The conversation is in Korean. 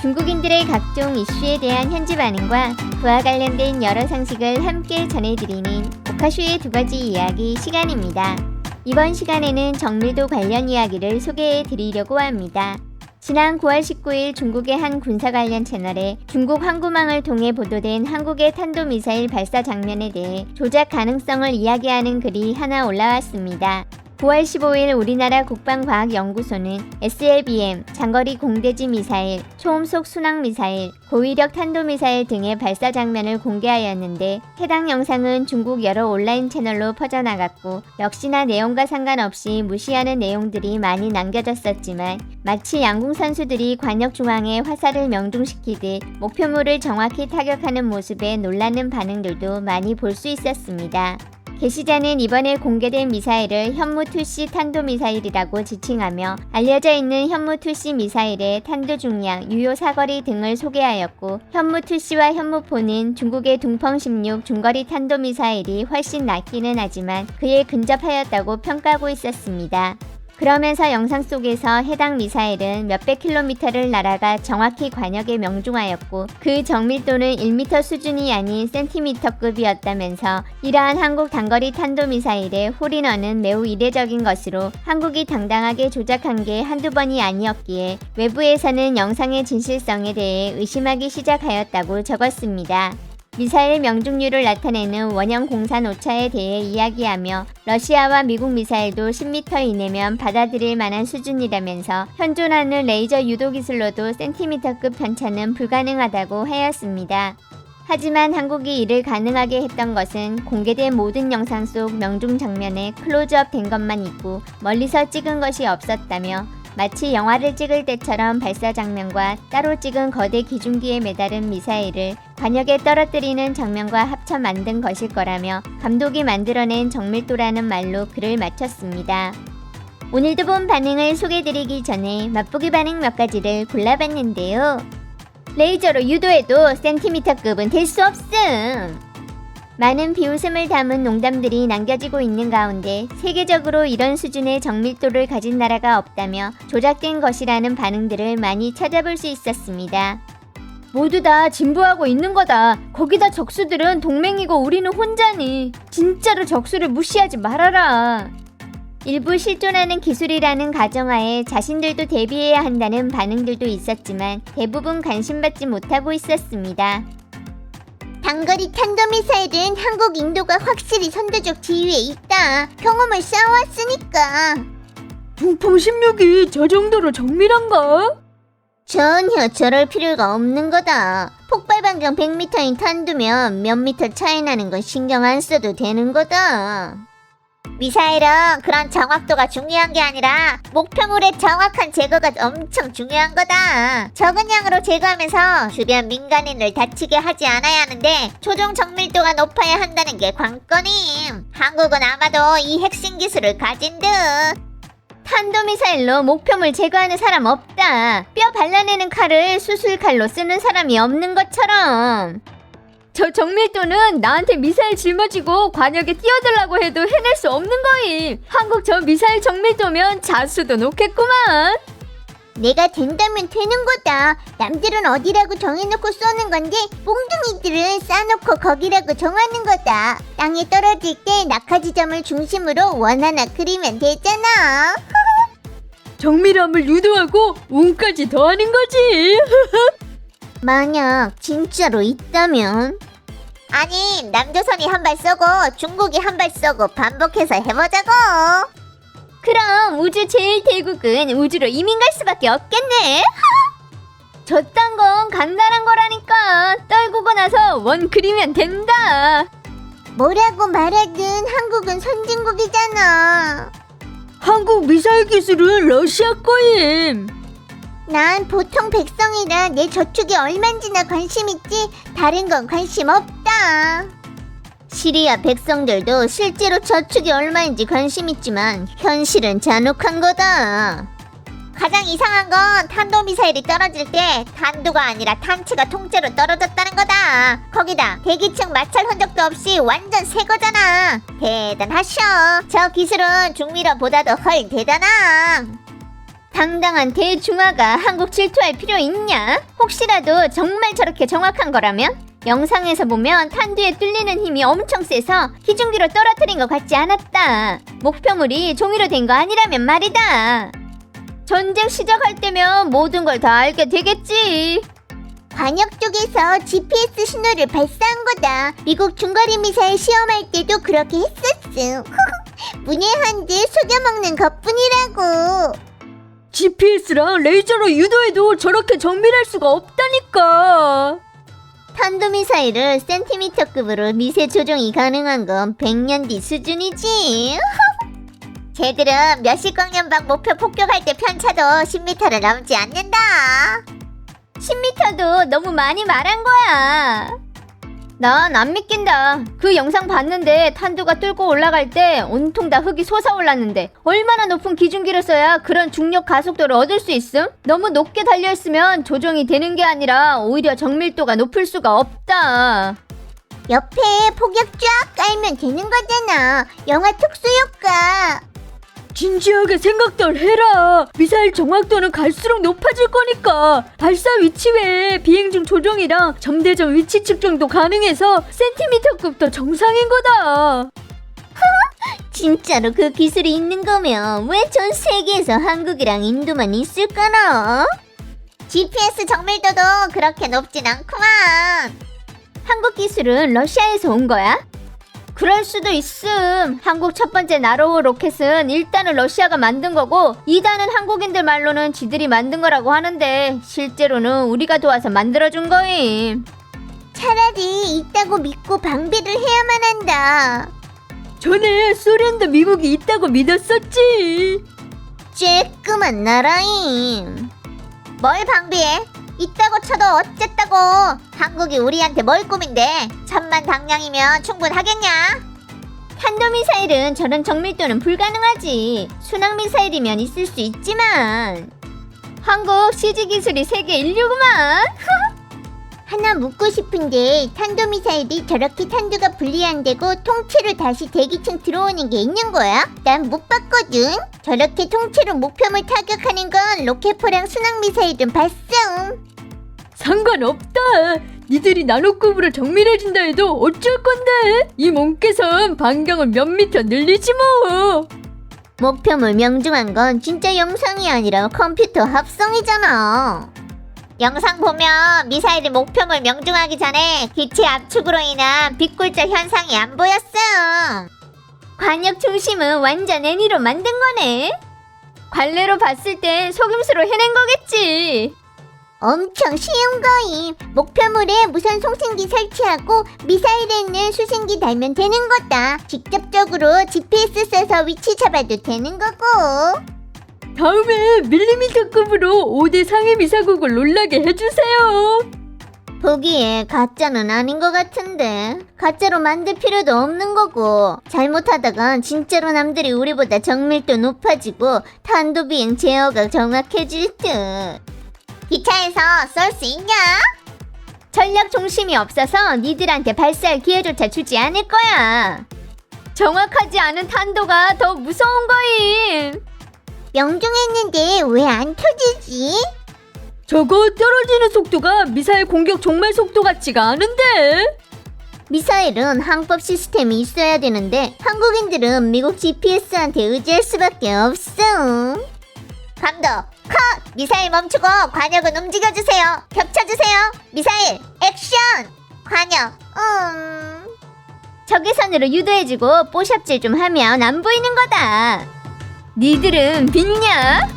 중국인들의 각종 이슈에 대한 현지 반응과 그와 관련된 여러 상식을 함께 전해드리는 오카쇼의 두 가지 이야기 시간입니다. 이번 시간에는 정밀도 관련 이야기를 소개해드리려고 합니다. 지난 9월 19일 중국의 한 군사 관련 채널에 중국 항구망을 통해 보도된 한국의 탄도미사일 발사 장면에 대해 조작 가능성을 이야기하는 글이 하나 올라왔습니다. 9월 15일 우리나라 국방과학연구소는 SLBM, 장거리 공대지 미사일, 초음속 순항 미사일, 고위력 탄도미사일 등의 발사 장면을 공개하였는데 해당 영상은 중국 여러 온라인 채널로 퍼져나갔고 역시나 내용과 상관없이 무시하는 내용들이 많이 남겨졌었지만 마치 양궁 선수들이 관역 중앙에 화살을 명중시키듯 목표물을 정확히 타격하는 모습에 놀라는 반응들도 많이 볼 수 있었습니다. 게시자는 이번에 공개된 미사일을 현무2C 탄도미사일이라고 지칭하며 알려져 있는 현무2C 미사일의 탄도 중량, 유효 사거리 등을 소개하였고 현무2C와 현무4는 중국의 둥펑16 중거리 탄도미사일이 훨씬 낫기는 하지만 그에 근접하였다고 평가하고 있었습니다. 그러면서 영상 속에서 해당 미사일은 몇백 킬로미터를 날아가 정확히 관역에 명중하였고 그 정밀도는 1m 수준이 아닌 센티미터급이었다면서 이러한 한국 단거리 탄도미사일의 홀인원은 매우 이례적인 것으로 한국이 당당하게 조작한 게 한두 번이 아니었기에 외부에서는 영상의 진실성에 대해 의심하기 시작하였다고 적었습니다. 미사일 명중률을 나타내는 원형 공산 오차에 대해 이야기하며 러시아와 미국 미사일도 10m 이내면 받아들일 만한 수준이라면서 현존하는 레이저 유도 기술로도 센티미터급 편차는 불가능하다고 하였습니다. 하지만 한국이 이를 가능하게 했던 것은 공개된 모든 영상 속 명중 장면에 클로즈업 된 것만 있고 멀리서 찍은 것이 없었다며 마치 영화를 찍을 때처럼 발사 장면과 따로 찍은 거대 기중기에 매달은 미사일을 관역에 떨어뜨리는 장면과 합쳐 만든 것일 거라며 감독이 만들어낸 정밀도라는 말로 글을 마쳤습니다. 오늘도 본 반응을 소개드리기 전에 맛보기 반응 몇 가지를 골라봤는데요. 레이저로 유도해도 센티미터급은 될 수 없음! 많은 비웃음을 담은 농담들이 남겨지고 있는 가운데 세계적으로 이런 수준의 정밀도를 가진 나라가 없다며 조작된 것이라는 반응들을 많이 찾아볼 수 있었습니다. 모두 다 진부하고 있는 거다. 거기다 적수들은 동맹이고 우리는 혼자니. 진짜로 적수를 무시하지 말아라. 일부 실존하는 기술이라는 가정하에 자신들도 대비해야 한다는 반응들도 있었지만 대부분 관심받지 못하고 있었습니다. 단거리 탄도미사일은 한국 인도가 확실히 선도적 지위에 있다. 경험을 쌓아왔으니까. 둥펑 16이 저 정도로 정밀한가? 전혀 저럴 필요가 없는 거다. 폭발 반경 100m인 탄두면 몇 미터 차이 나는 건 신경 안 써도 되는 거다. 미사일은 그런 정확도가 중요한 게 아니라 목표물의 정확한 제거가 엄청 중요한 거다. 적은 양으로 제거하면서 주변 민간인을 다치게 하지 않아야 하는데 초종 정밀도가 높아야 한다는 게 관건임. 한국은 아마도 이 핵심 기술을 가진 듯. 탄도미사일로 목표물 제거하는 사람 없다. 뼈 발라내는 칼을 수술칼로 쓰는 사람이 없는 것처럼. 저 정밀도는 나한테 미사일 짊어지고 관역에 뛰어들라고 해도 해낼 수 없는 거임. 한국 저 미사일 정밀도면 자수도 놓겠구만. 내가 된다면 되는 거다. 남들은 어디라고 정해놓고 쏘는 건데 몽둥이들은 쌓아놓고 거기라고 정하는 거다. 땅에 떨어질 때 낙하 지점을 중심으로 원 하나 그리면 되잖아. 정밀함을 유도하고 운까지 더하는 거지. 만약 진짜로 있다면? 아니, 남조선이 한 발 쏘고 중국이 한 발 쏘고 반복해서 해보자고. 그럼 우주 제일 대국은 우주로 이민 갈 수밖에 없겠네. 저딴 건 간단한 거라니까. 떨구고 나서 원 그리면 된다. 뭐라고 말하든 한국은 선진국이잖아. 한국 미사일 기술은 러시아 거임. 난 보통 백성이라 내 저축이 얼만지나 관심 있지 다른 건 관심 없다. 시리아 백성들도 실제로 저축이 얼마인지 관심 있지만 현실은 잔혹한 거다. 가장 이상한 건 탄도미사일이 떨어질 때 탄두가 아니라 탄치가 통째로 떨어졌다는 거다. 거기다 대기층 마찰 흔적도 없이 완전 새 거잖아. 대단하셔. 저 기술은 중미러보다도 헐 대단함. 당당한 대중화가 한국 질투할 필요 있냐? 혹시라도 정말 저렇게 정확한 거라면? 영상에서 보면 탄두에 뚫리는 힘이 엄청 세서 기중기로 떨어뜨린 것 같지 않았다. 목표물이 종이로 된 거 아니라면 말이다. 전쟁 시작할 때면 모든 걸 다 알게 되겠지. 관역 쪽에서 GPS 신호를 발사한 거다. 미국 중거리 미사일 시험할 때도 그렇게 했었음. 문외한들 속여먹는 것뿐이라고. GPS랑 레이저로 유도해도 저렇게 정밀할 수가 없다니까. 탄도미사일을 센티미터급으로 미세 조종이 가능한 건 100년 뒤 수준이지. 쟤들은 몇십 광년박 목표 폭격할 때 편차도 10m를 넘지 않는다. 10m도 너무 많이 말한 거야. 난 안 믿긴다. 그 영상 봤는데 탄두가 뚫고 올라갈 때 온통 다 흙이 솟아올랐는데 얼마나 높은 기중기를 써야 그런 중력 가속도를 얻을 수 있음? 너무 높게 달려있으면 조종이 되는 게 아니라 오히려 정밀도가 높을 수가 없다. 옆에 폭약 쫙 깔면 되는 거잖아. 영화 특수효과. 진지하게 생각들 해라. 미사일 정확도는 갈수록 높아질 거니까 발사 위치 외에 비행 중 조종이랑 점대점 위치 측정도 가능해서 센티미터급도 정상인 거다. 진짜로 그 기술이 있는 거면 왜 전 세계에서 한국이랑 인도만 있을까나? GPS 정밀도도 그렇게 높진 않구만. 한국 기술은 러시아에서 온 거야? 그럴 수도 있음. 한국 첫 번째 나로우 로켓은 1단은 러시아가 만든 거고 2단은 한국인들 말로는 지들이 만든 거라고 하는데 실제로는 우리가 도와서 만들어준 거임. 차라리 있다고 믿고 방비를 해야만 한다. 전에 소련도 미국이 있다고 믿었었지. 쬐끄만 나라임. 뭘 방비해? 있다고 쳐도 어쨌다고. 한국이 우리한테 뭘 꿈인데 천만당량이면 충분하겠냐? 탄도미사일은 저런 정밀도는 불가능하지. 순항미사일이면 있을 수 있지만 한국 CG 기술이 세계 인류구만. 하나 묻고 싶은데 탄도미사일이 저렇게 탄두가 분리 안 되고 통째로 다시 대기층 들어오는 게 있는 거야? 난 못 봤거든. 저렇게 통째로 목표물 타격하는 건 로켓포랑 순항미사일은 봤음. 상관없다. 니들이 나노급으로 정밀해진다 해도 어쩔 건데. 이 몸께선 반경을 몇 미터 늘리지 뭐. 목표물 명중한 건 진짜 영상이 아니라 컴퓨터 합성이잖아. 영상 보면 미사일이 목표물 명중하기 전에 기체 압축으로 인한 빛굴절 현상이 안 보였음. 관역 중심은 완전 애니로 만든 거네. 관례로 봤을 땐 속임수로 해낸 거겠지. 엄청 쉬운 거임. 목표물에 무선 송신기 설치하고 미사일에 있는 수신기 달면 되는 거다. 직접적으로 GPS 써서 위치 잡아도 되는 거고. 다음에 밀리미터급으로 5대 상해 미사국을 놀라게 해주세요. 보기에 가짜는 아닌 것 같은데. 가짜로 만들 필요도 없는 거고. 잘못하다간 진짜로 남들이 우리보다 정밀도 높아지고 탄도비행 제어가 정확해질 듯. 기차에서 쏠 수 있냐? 전략 중심이 없어서 니들한테 발사할 기회조차 주지 않을 거야. 정확하지 않은 탄도가 더 무서운 거임. 명중했는데 왜 안 터지지? 저거 떨어지는 속도가 미사일 공격 종말 속도 같지가 않은데? 미사일은 항법 시스템이 있어야 되는데 한국인들은 미국 GPS한테 의지할 수밖에 없음. 감독, 컷! 미사일 멈추고 관역은 움직여주세요. 겹쳐주세요. 미사일, 액션! 관역, 적외선으로 유도해주고 뽀샵질 좀 하면 안 보이는 거다. 니들은 믿냐?